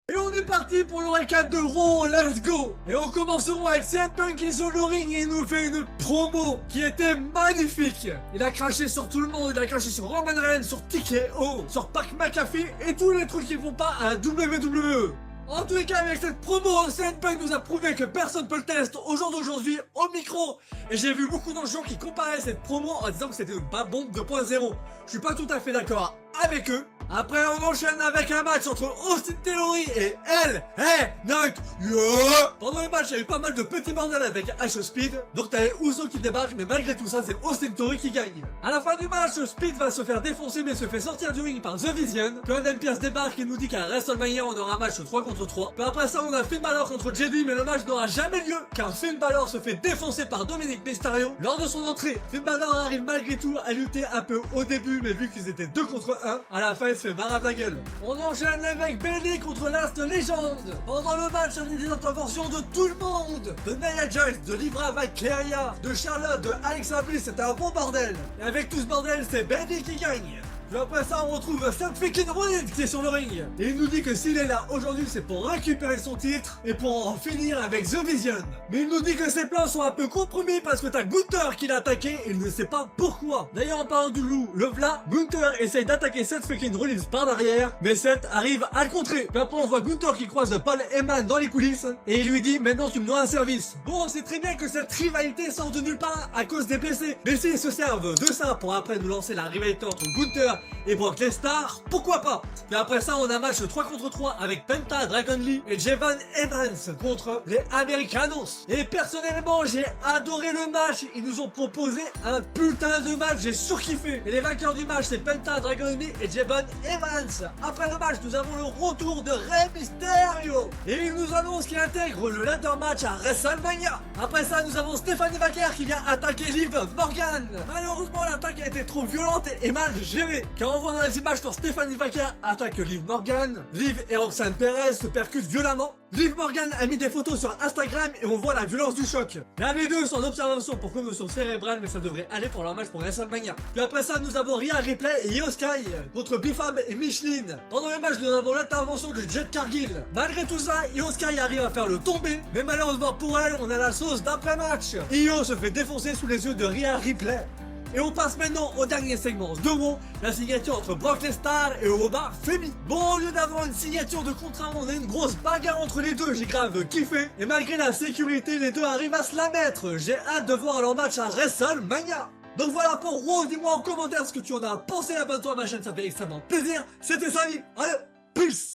Et on est parti pour le récap de Raw, let's go! Et on commencerons avec CM Punk qui est sur le ring et il nous fait une promo qui était magnifique! Il a craché sur tout le monde, il a craché sur Roman Reigns, sur TKO, sur Pat McAfee et tous les trucs qui vont pas à WWE. En tous les cas, avec cette promo, CM Punk nous a prouvé que personne peut le tester au jour d'aujourd'hui au micro. Et j'ai vu beaucoup de gens qui comparaient cette promo en disant que c'était une bad bombe 2.0. Je suis pas tout à fait d'accord avec eux. Après, on enchaîne avec un match entre Austin Theory et Knight. Pendant le match, il y a eu pas mal de petits bordels avec Ash Speed. Donc t'avais Uso qui débarque, mais malgré tout ça, c'est Austin Theory qui gagne. À la fin du match, Speed va se faire défoncer, mais se fait sortir du ring par The Vision. Conan Pierce débarque et nous dit qu'à WrestleMania, on aura un match 3 contre 3. Puis après ça, on a Finn Balor contre JD, mais le match n'aura jamais lieu, car Finn Balor se fait défoncer par Dominic Mysterio. Lors de son entrée, Finn Balor arrive malgré tout à lutter un peu au début, mais vu qu'ils étaient 2 contre 1, à la fin, il se fait marre à la gueule. On enchaîne avec Bayley contre Last Legend. Pendant le match, on a des interventions de tout le monde. De Nia Jax, de Libra Valkyria, de Charlotte, de Alexa Bliss, c'était un bon bordel. Et avec tout ce bordel, c'est Bayley qui gagne. Puis après ça, on retrouve Seth freaking Rollins qui est sur le ring. Et il nous dit que s'il est là aujourd'hui, c'est pour récupérer son titre et pour en finir avec The Vision. Mais il nous dit que ses plans sont un peu compromis parce que t'as Gunther qui l'a attaqué et il ne sait pas pourquoi. D'ailleurs, en parlant du loup, le v'là, Gunther essaye d'attaquer Seth freaking Rollins par derrière, mais Seth arrive à le contrer. Puis après, on voit Gunther qui croise Paul Heyman dans les coulisses et il lui dit maintenant tu me dois un service. Bon, on sait très bien que cette rivalité sort de nulle part à cause des blessés. Mais s'ils se servent de ça pour après nous lancer la rivalité entre Gunther et Brock Lesnar, pourquoi pas? Mais après ça, on a un match 3 contre 3 avec Penta, Dragon Lee et Javon Evans contre les Americanos. Et personnellement, j'ai adoré le match. Ils nous ont proposé un putain de match, j'ai surkiffé. Et les vainqueurs du match, c'est Penta, Dragon Lee et Javon Evans. Après le match, nous avons le retour de Rey Mysterio. Et il nous annonce qu'il intègre le ladder match à WrestleMania. Après ça, nous avons Stephanie McMahon qui vient attaquer Liv Morgan. Malheureusement, l'attaque a été trop violente et mal gérée. Car on voit dans les images quand Stephanie McMahon attaque Liv Morgan, Liv et Roxanne Perez se percutent violemment. Liv Morgan a mis des photos sur Instagram et on voit la violence du choc. Là, les deux sont en observation pour commotion cérébrale, mais ça devrait aller pour leur match pour WrestleMania. Puis après ça, nous avons Rhea Ripley et Io Sky contre Bifab et Michelin. Pendant le match, nous avons l'intervention de Jet Cargill. Malgré tout ça, Io Sky arrive à faire le tomber, mais malheureusement pour elle, on a la sauce d'après-match. Io se fait défoncer sous les yeux de Rhea Ripley. Et on passe maintenant au dernier segment de Raw, la signature entre Brock Lesnar et Oba Femi. Bon, au lieu d'avoir une signature de contrat, on a une grosse bagarre entre les deux, j'ai grave kiffé. Et malgré la sécurité, les deux arrivent à se la mettre. J'ai hâte de voir leur match à WrestleMania. Donc voilà pour Raw, dis-moi en commentaire ce que tu en as pensé, abonne-toi à ma chaîne, ça fait extrêmement plaisir. C'était Samy, allez, peace.